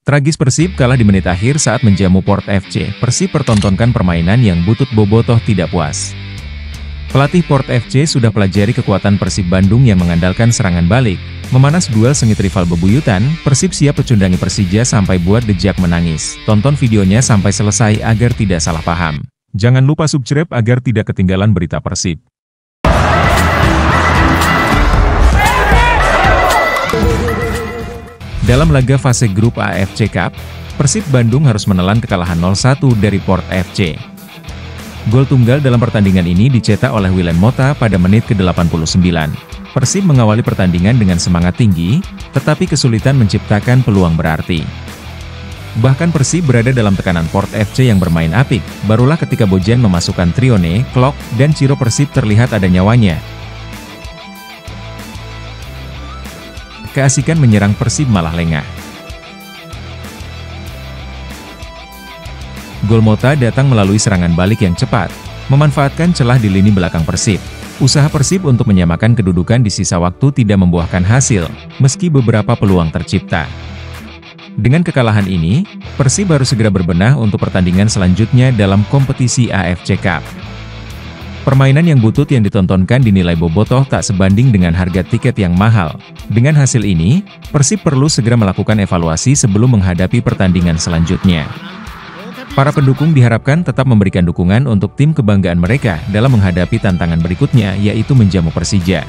Tragis Persib kalah di menit akhir saat menjamu Port FC. Persib pertontonkan permainan yang butut bobotoh tidak puas. Pelatih Port FC sudah pelajari kekuatan Persib Bandung yang mengandalkan serangan balik. Memanas duel sengit rival bebuyutan, Persib siap pecundangi Persija sampai buat The Jack menangis. Tonton videonya sampai selesai agar tidak salah paham. Jangan lupa subscribe agar tidak ketinggalan berita Persib. Dalam laga fase grup AFC Cup, Persib Bandung harus menelan kekalahan 0-1 dari Port FC. Gol tunggal dalam pertandingan ini dicetak oleh William Mota pada menit ke-89. Persib mengawali pertandingan dengan semangat tinggi, tetapi kesulitan menciptakan peluang berarti. Bahkan Persib berada dalam tekanan Port FC yang bermain apik, barulah ketika Bojan memasukkan Trione, Klok, dan Ciro Persib terlihat ada nyawanya. Keasikan menyerang Persib malah lengah. Gol Mota datang melalui serangan balik yang cepat, memanfaatkan celah di lini belakang Persib. Usaha Persib untuk menyamakan kedudukan di sisa waktu tidak membuahkan hasil, meski beberapa peluang tercipta. Dengan kekalahan ini, Persib harus segera berbenah untuk pertandingan selanjutnya dalam kompetisi AFC Cup. Permainan yang butut yang ditontonkan dinilai bobotoh tak sebanding dengan harga tiket yang mahal. Dengan hasil ini, Persib perlu segera melakukan evaluasi sebelum menghadapi pertandingan selanjutnya. Para pendukung diharapkan tetap memberikan dukungan untuk tim kebanggaan mereka dalam menghadapi tantangan berikutnya, yaitu menjamu Persija.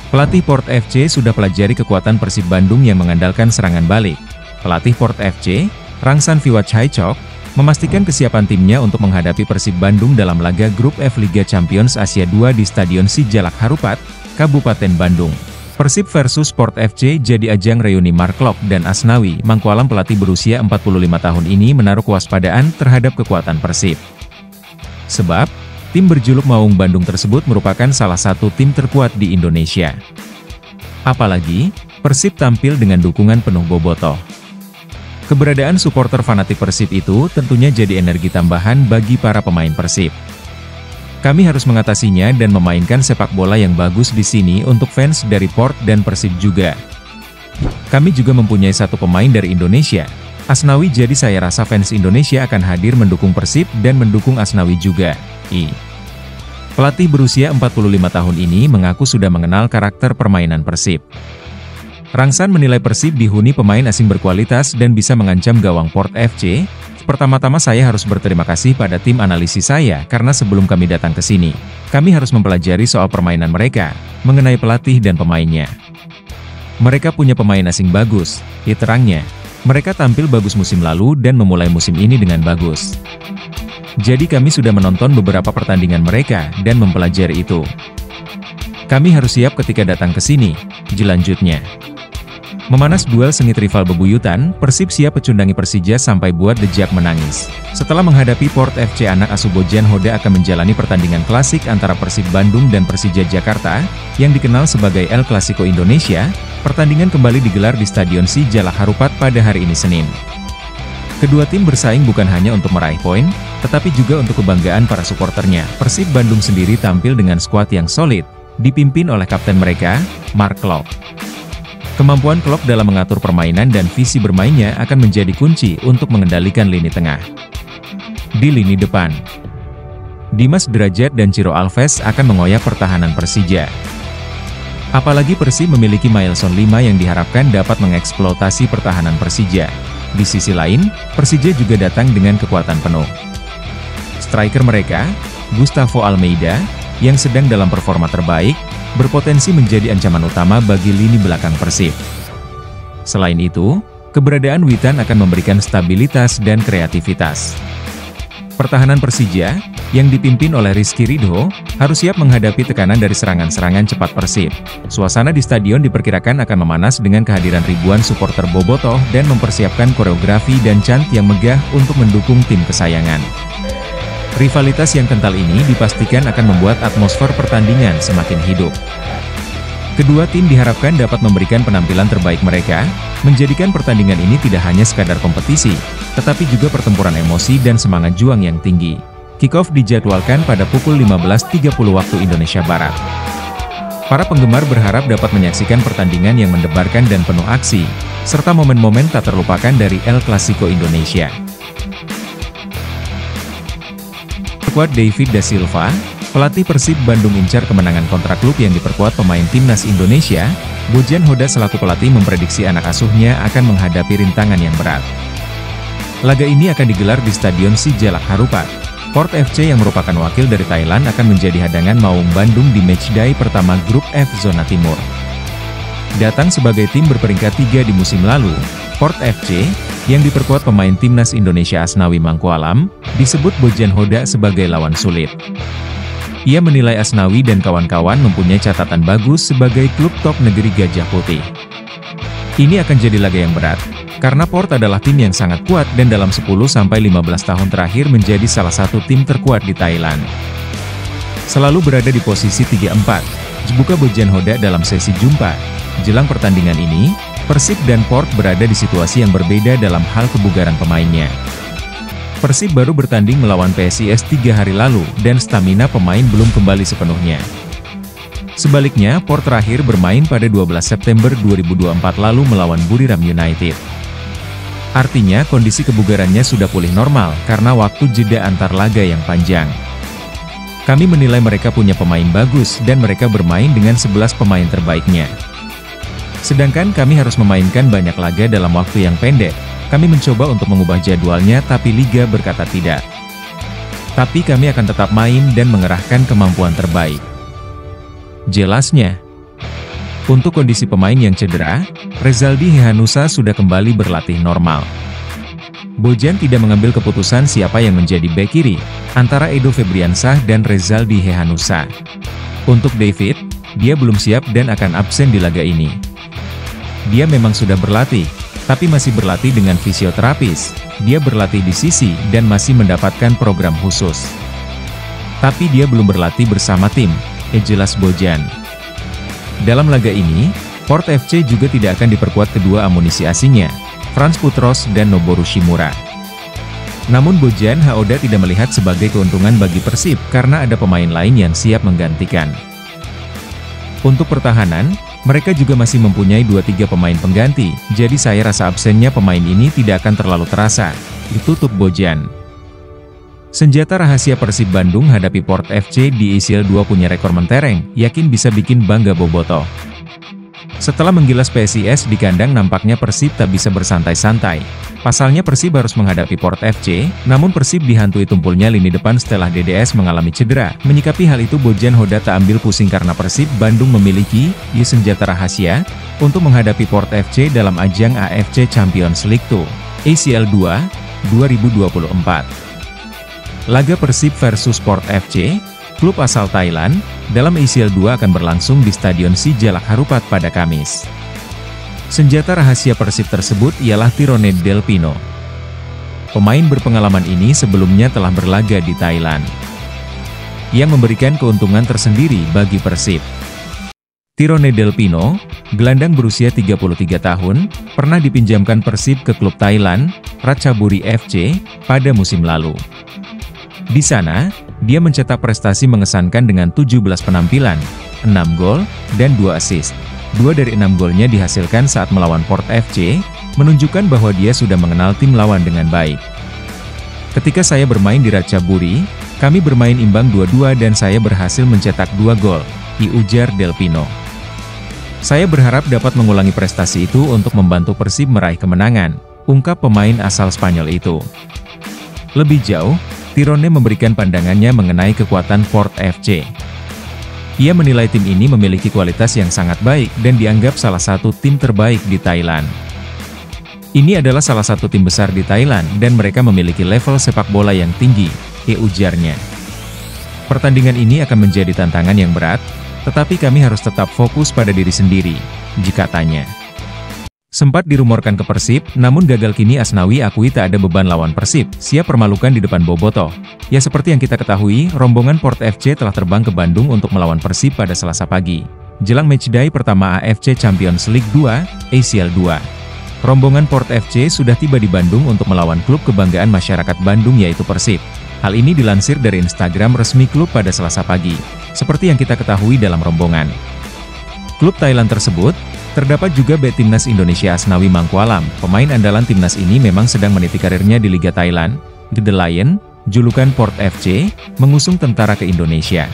Pelatih Port FC sudah pelajari kekuatan Persib Bandung yang mengandalkan serangan balik. Pelatih Port FC, Rangsan Viwatchhaicok, memastikan kesiapan timnya untuk menghadapi Persib Bandung dalam laga Grup F Liga Champions Asia 2 di Stadion Sijalak Harupat, Kabupaten Bandung. Persib versus Port FC jadi ajang reuni Mark Klok dan Asnawi Mangkualam. Pelatih berusia 45 tahun ini menaruh kewaspadaan terhadap kekuatan Persib. Sebab, tim berjuluk Maung Bandung tersebut merupakan salah satu tim terkuat di Indonesia. Apalagi, Persib tampil dengan dukungan penuh bobotoh. Keberadaan supporter fanatik Persib itu tentunya jadi energi tambahan bagi para pemain Persib. Kami harus mengatasinya dan memainkan sepak bola yang bagus di sini untuk fans dari Port dan Persib juga. Kami juga mempunyai satu pemain dari Indonesia, Asnawi, jadi saya rasa fans Indonesia akan hadir mendukung Persib dan mendukung Asnawi juga. Pelatih berusia 45 tahun ini mengaku sudah mengenal karakter permainan Persib. Rangsan menilai Persib dihuni pemain asing berkualitas dan bisa mengancam gawang Port FC. Pertama-tama saya harus berterima kasih pada tim analisis saya karena sebelum kami datang ke sini, kami harus mempelajari soal permainan mereka, mengenai pelatih dan pemainnya. Mereka punya pemain asing bagus, terangnya. Mereka tampil bagus musim lalu dan memulai musim ini dengan bagus. Jadi kami sudah menonton beberapa pertandingan mereka dan mempelajari itu. Kami harus siap ketika datang ke sini, lanjutnya. Memanas duel sengit rival bebuyutan, Persib siap pecundangi Persija sampai buat The Jack menangis. Setelah menghadapi Port FC, anak asuh Bojan Hoda akan menjalani pertandingan klasik antara Persib Bandung dan Persija Jakarta, yang dikenal sebagai El Clasico Indonesia. Pertandingan kembali digelar di Stadion Sijalak Harupat pada hari ini Senin. Kedua tim bersaing bukan hanya untuk meraih poin, tetapi juga untuk kebanggaan para suporternya. Persib Bandung sendiri tampil dengan skuad yang solid, dipimpin oleh kapten mereka, Mark Klok. Kemampuan Klok dalam mengatur permainan dan visi bermainnya akan menjadi kunci untuk mengendalikan lini tengah. Di lini depan, Dimas Derajat dan Ciro Alves akan mengoyak pertahanan Persija. Apalagi Persib memiliki Mailson 5 yang diharapkan dapat mengeksploitasi pertahanan Persija. Di sisi lain, Persija juga datang dengan kekuatan penuh. Striker mereka, Gustavo Almeida, yang sedang dalam performa terbaik, berpotensi menjadi ancaman utama bagi lini belakang Persib. Selain itu, keberadaan Witan akan memberikan stabilitas dan kreativitas. Pertahanan Persija, yang dipimpin oleh Rizky Ridho, harus siap menghadapi tekanan dari serangan-serangan cepat Persib. Suasana di stadion diperkirakan akan memanas dengan kehadiran ribuan supporter bobotoh dan mempersiapkan koreografi dan chant yang megah untuk mendukung tim kesayangan. Rivalitas yang kental ini dipastikan akan membuat atmosfer pertandingan semakin hidup. Kedua tim diharapkan dapat memberikan penampilan terbaik mereka, menjadikan pertandingan ini tidak hanya sekadar kompetisi, tetapi juga pertempuran emosi dan semangat juang yang tinggi. Kick-off dijadwalkan pada pukul 15.30 waktu Indonesia Barat. Para penggemar berharap dapat menyaksikan pertandingan yang mendebarkan dan penuh aksi, serta momen-momen tak terlupakan dari El Clasico Indonesia. Perkuat David da Silva, pelatih Persib Bandung incar kemenangan kontra klub yang diperkuat pemain timnas Indonesia. Bojan Hoda selaku pelatih memprediksi anak asuhnya akan menghadapi rintangan yang berat. Laga ini akan digelar di Stadion Sijalak Harupat. Port FC yang merupakan wakil dari Thailand akan menjadi hadangan Maung Bandung di matchday pertama Grup F Zona Timur. Datang sebagai tim berperingkat 3 di musim lalu, Port FC, yang diperkuat pemain timnas Indonesia Asnawi Mangkualam, disebut Bojan Hoda sebagai lawan sulit. Ia menilai Asnawi dan kawan-kawan mempunyai catatan bagus sebagai klub top negeri Gajah Putih. Ini akan jadi laga yang berat, karena Port adalah tim yang sangat kuat dan dalam 10-15 tahun terakhir menjadi salah satu tim terkuat di Thailand. Selalu berada di posisi 3-4, dibuka Bojan Hoda dalam sesi jumpa. Jelang pertandingan ini, Persib dan Port berada di situasi yang berbeda dalam hal kebugaran pemainnya. Persib baru bertanding melawan PSIS 3 hari lalu, dan stamina pemain belum kembali sepenuhnya. Sebaliknya, Port terakhir bermain pada 12 September 2024 lalu melawan Buriram United. Artinya, kondisi kebugarannya sudah pulih normal, karena waktu jeda antar laga yang panjang. Kami menilai mereka punya pemain bagus, dan mereka bermain dengan 11 pemain terbaiknya. Sedangkan kami harus memainkan banyak laga dalam waktu yang pendek. Kami mencoba untuk mengubah jadwalnya tapi Liga berkata tidak. Tapi kami akan tetap main dan mengerahkan kemampuan terbaik. Jelasnya. Untuk kondisi pemain yang cedera, Rezaldi Hehanussa sudah kembali berlatih normal. Bojan tidak mengambil keputusan siapa yang menjadi bek kiri, antara Edo Febriansah dan Rezaldi Hehanussa. Untuk David, dia belum siap dan akan absen di laga ini. Dia memang sudah berlatih, tapi masih berlatih dengan fisioterapis. Dia berlatih di sisi dan masih mendapatkan program khusus. Tapi dia belum berlatih bersama tim, jelas Bojan. Dalam laga ini, Port FC juga tidak akan diperkuat kedua amunisi asingnya, Frans Putros dan Noboru Shimura. Namun Bojan Hoda tidak melihat sebagai keuntungan bagi Persib karena ada pemain lain yang siap menggantikan. Untuk pertahanan, mereka juga masih mempunyai 2-3 pemain pengganti, jadi saya rasa absennya pemain ini tidak akan terlalu terasa, ditutup Bojan. Senjata rahasia Persib Bandung hadapi Port FC di ICL 2 punya rekor mentereng, yakin bisa bikin bangga Bobotoh. Setelah menggilas PSIS di kandang nampaknya Persib tak bisa bersantai-santai. Pasalnya Persib harus menghadapi Port FC, namun Persib dihantui tumpulnya lini depan setelah DDS mengalami cedera. Menyikapi hal itu Bojan Hoda tak ambil pusing karena Persib Bandung memiliki senjata rahasia untuk menghadapi Port FC dalam ajang AFC Champions League 2, ICL 2, 2024. Laga Persib versus Port FC, klub asal Thailand, dalam ICL 2 akan berlangsung di Stadion Sijalak Harupat pada Kamis. Senjata rahasia Persib tersebut ialah Tyrone Del Pino. Pemain berpengalaman ini sebelumnya telah berlaga di Thailand, yang memberikan keuntungan tersendiri bagi Persib. Tyrone Del Pino, gelandang berusia 33 tahun, pernah dipinjamkan Persib ke klub Thailand, Ratchaburi FC, pada musim lalu. Di sana, dia mencetak prestasi mengesankan dengan 17 penampilan, 6 gol, dan 2 assist. 2 dari 6 golnya dihasilkan saat melawan Port FC, menunjukkan bahwa dia sudah mengenal tim lawan dengan baik. Ketika saya bermain di Ratchaburi, kami bermain imbang 2-2 dan saya berhasil mencetak 2 gol, ujar Del Pino. Saya berharap dapat mengulangi prestasi itu untuk membantu Persib meraih kemenangan, ungkap pemain asal Spanyol itu. Lebih jauh, Tyrone memberikan pandangannya mengenai kekuatan Port FC. Ia menilai tim ini memiliki kualitas yang sangat baik dan dianggap salah satu tim terbaik di Thailand. Ini adalah salah satu tim besar di Thailand dan mereka memiliki level sepak bola yang tinggi, ujarnya. Pertandingan ini akan menjadi tantangan yang berat, tetapi kami harus tetap fokus pada diri sendiri, katanya. Sempat dirumorkan ke Persib, namun gagal kini Asnawi akui tak ada beban lawan Persib, siap permalukan di depan Bobotoh. Ya seperti yang kita ketahui, rombongan Port FC telah terbang ke Bandung untuk melawan Persib pada Selasa pagi. Jelang matchday pertama AFC Champions League 2, ICL 2. Rombongan Port FC sudah tiba di Bandung untuk melawan klub kebanggaan masyarakat Bandung yaitu Persib. Hal ini dilansir dari Instagram resmi klub pada Selasa pagi. Seperti yang kita ketahui dalam rombongan klub Thailand tersebut, Terdapat juga bek timnas Indonesia Asnawi Mangkualam. Pemain andalan timnas ini memang sedang meniti karirnya di Liga Thailand, The Lion, julukan Port FC, mengusung tentara ke Indonesia.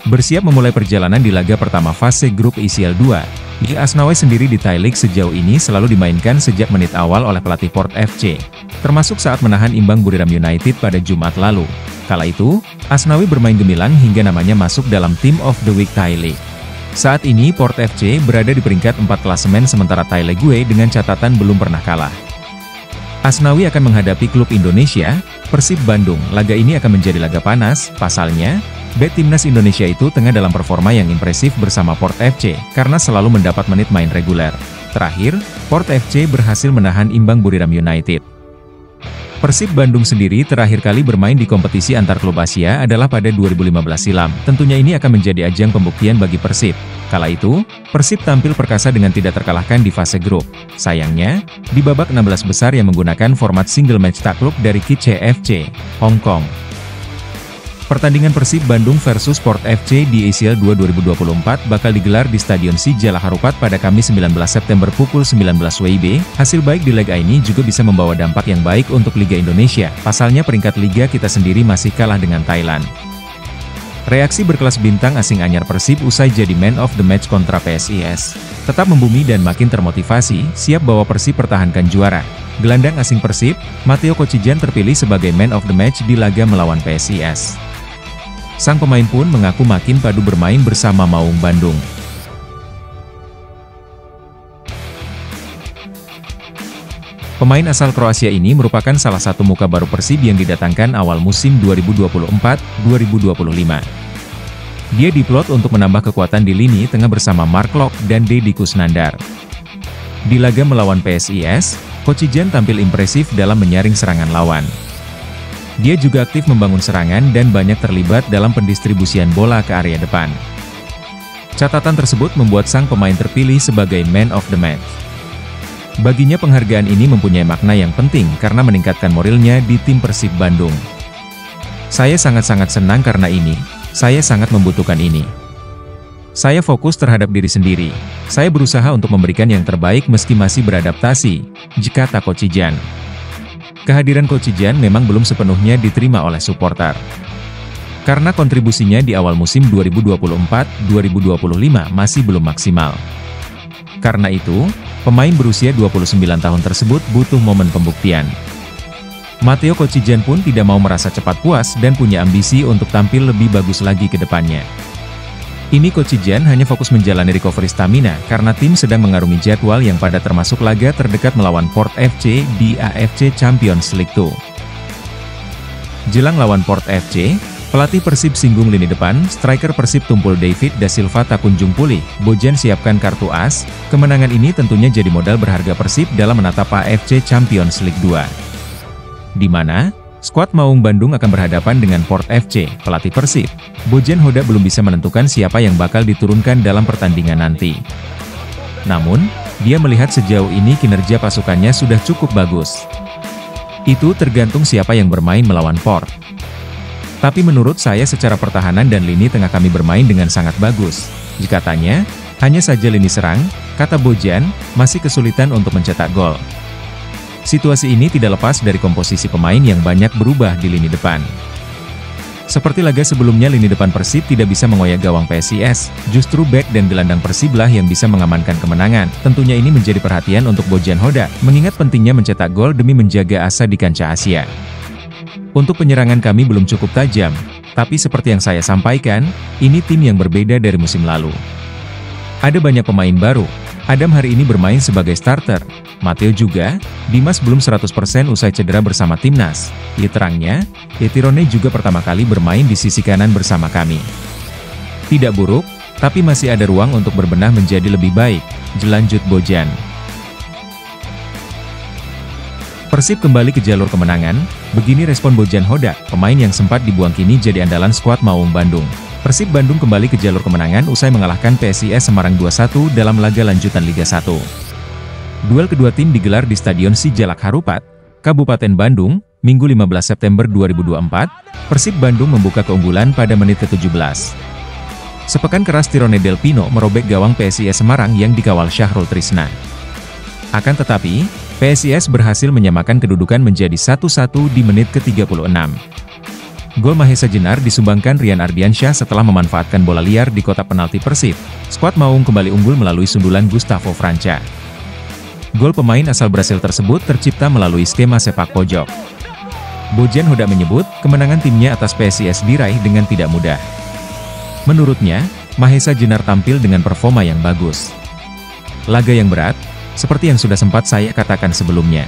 Bersiap memulai perjalanan di laga pertama fase grup ICL 2, di Asnawi sendiri di Thai League sejauh ini selalu dimainkan sejak menit awal oleh pelatih Port FC, termasuk saat menahan imbang Buriram United pada Jumat lalu. Kala itu, Asnawi bermain gemilang hingga namanya masuk dalam Team of the Week Thai League. Saat ini Port FC berada di peringkat 4 klasemen sementara Thai League dengan catatan belum pernah kalah. Asnawi akan menghadapi klub Indonesia, Persib Bandung. Laga ini akan menjadi laga panas, pasalnya, bek timnas Indonesia itu tengah dalam performa yang impresif bersama Port FC, karena selalu mendapat menit main reguler. Terakhir, Port FC berhasil menahan imbang Buriram United. Persib Bandung sendiri terakhir kali bermain di kompetisi antar klub Asia adalah pada 2015 silam. Tentunya ini akan menjadi ajang pembuktian bagi Persib. Kala itu, Persib tampil perkasa dengan tidak terkalahkan di fase grup. Sayangnya, di babak 16 besar yang menggunakan format single match takluk dari Kitche FC, Hong Kong. Pertandingan Persib Bandung versus Port FC di ICL 2 2024 bakal digelar di Stadion Sijalak Harupat pada Kamis 19 September pukul 19 WIB. Hasil baik di laga ini juga bisa membawa dampak yang baik untuk Liga Indonesia. Pasalnya peringkat Liga kita sendiri masih kalah dengan Thailand. Reaksi berkelas bintang asing anyar Persib usai jadi man of the match kontra PSIS. Tetap membumi dan makin termotivasi, siap bawa Persib pertahankan juara. Gelandang asing Persib, Matteo Kocijan terpilih sebagai man of the match di laga melawan PSIS. Sang pemain pun mengaku makin padu bermain bersama Maung Bandung. Pemain asal Kroasia ini merupakan salah satu muka baru Persib yang didatangkan awal musim 2024-2025. Dia diplot untuk menambah kekuatan di lini tengah bersama Mark Lok dan Deddy Kusnandar. Di laga melawan PSIS, Kocijan tampil impresif dalam menyaring serangan lawan. Dia juga aktif membangun serangan dan banyak terlibat dalam pendistribusian bola ke area depan. Catatan tersebut membuat sang pemain terpilih sebagai man of the match. Baginya penghargaan ini mempunyai makna yang penting karena meningkatkan moralnya di tim Persib Bandung. Saya sangat-sangat senang karena ini, saya sangat membutuhkan ini. Saya fokus terhadap diri sendiri, saya berusaha untuk memberikan yang terbaik meski masih beradaptasi, kata Kocijan. Kehadiran Kocijan memang belum sepenuhnya diterima oleh supporter. Karena kontribusinya di awal musim 2024-2025 masih belum maksimal. Karena itu, pemain berusia 29 tahun tersebut butuh momen pembuktian. Matteo Kocijan pun tidak mau merasa cepat puas dan punya ambisi untuk tampil lebih bagus lagi ke depannya. Ini Kocijan hanya fokus menjalani recovery stamina karena tim sedang mengarungi jadwal yang padat termasuk laga terdekat melawan Port FC di AFC Champions League 2. Jelang lawan Port FC, pelatih Persib singgung lini depan, striker Persib Tumpul David da Silva tak kunjung pulih, Bojan siapkan kartu as. Kemenangan ini tentunya jadi modal berharga Persib dalam menatap AFC Champions League 2. Di mana skuad Maung Bandung akan berhadapan dengan Port FC. Pelatih Persib, Bojan Hoda belum bisa menentukan siapa yang bakal diturunkan dalam pertandingan nanti. Namun, dia melihat sejauh ini kinerja pasukannya sudah cukup bagus. Itu tergantung siapa yang bermain melawan Port. Tapi menurut saya secara pertahanan dan lini tengah kami bermain dengan sangat bagus. Katanya, hanya saja lini serang, kata Bojan, masih kesulitan untuk mencetak gol. Situasi ini tidak lepas dari komposisi pemain yang banyak berubah di lini depan. Seperti laga sebelumnya lini depan Persib tidak bisa mengoyak gawang PSIS, justru bek dan gelandang Persib lah yang bisa mengamankan kemenangan. Tentunya ini menjadi perhatian untuk Bojan Hoda, mengingat pentingnya mencetak gol demi menjaga asa di kancah Asia. Untuk penyerangan kami belum cukup tajam, tapi seperti yang saya sampaikan, ini tim yang berbeda dari musim lalu. Ada banyak pemain baru. Adam hari ini bermain sebagai starter, Matteo juga, Dimas belum 100% usai cedera bersama timnas. Terangnya, Etirone juga pertama kali bermain di sisi kanan bersama kami. Tidak buruk, tapi masih ada ruang untuk berbenah menjadi lebih baik, lanjut Bojan. Persib kembali ke jalur kemenangan, begini respon Bojan Hoda, pemain yang sempat dibuang kini jadi andalan skuad Maung Bandung. Persib Bandung kembali ke jalur kemenangan usai mengalahkan PSIS Semarang 2-1 dalam laga lanjutan Liga 1. Duel kedua tim digelar di Stadion Sijalak Harupat, Kabupaten Bandung, Minggu 15 September 2024. Persib Bandung membuka keunggulan pada menit ke-17. Sepekan keras Tirone Del Pino merobek gawang PSIS Semarang yang dikawal Syahrul Trisna. Akan tetapi, PSIS berhasil menyamakan kedudukan menjadi 1-1 di menit ke-36. Gol Mahesa Jenar disumbangkan Rian Ardiansyah setelah memanfaatkan bola liar di kotak penalti Persib. Skuad Maung kembali unggul melalui sundulan Gustavo Franca. Gol pemain asal Brasil tersebut tercipta melalui skema sepak pojok. Bojan Hoda menyebut, kemenangan timnya atas PSIS diraih dengan tidak mudah. Menurutnya, Mahesa Jenar tampil dengan performa yang bagus. Laga yang berat, seperti yang sudah sempat saya katakan sebelumnya.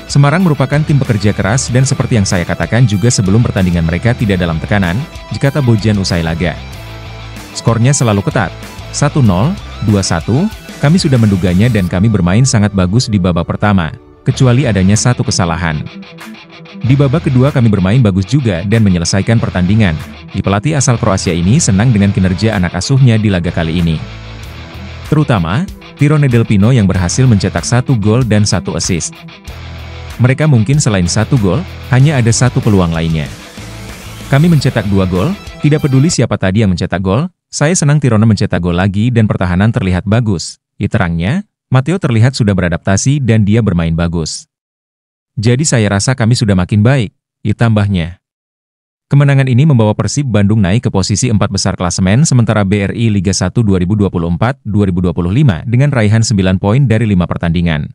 Semarang merupakan tim pekerja keras dan seperti yang saya katakan juga sebelum pertandingan mereka tidak dalam tekanan, kata Bojan usai laga. Skornya selalu ketat, 1-0, 2-1, kami sudah menduganya dan kami bermain sangat bagus di babak pertama, kecuali adanya satu kesalahan. Di babak kedua kami bermain bagus juga dan menyelesaikan pertandingan. Pelatih asal Kroasia ini senang dengan kinerja anak asuhnya di laga kali ini. Terutama, Tirone Del Pino yang berhasil mencetak 1 gol dan 1 assist. Mereka mungkin selain 1 gol, hanya ada 1 peluang lainnya. Kami mencetak 2 gol, tidak peduli siapa tadi yang mencetak gol, saya senang Tirone mencetak gol lagi dan pertahanan terlihat bagus. Terangnya, Matteo terlihat sudah beradaptasi dan dia bermain bagus. Jadi saya rasa kami sudah makin baik, tambahnya. Kemenangan ini membawa Persib Bandung naik ke posisi 4 besar klasemen sementara BRI Liga 1 2024-2025 dengan raihan 9 poin dari 5 pertandingan.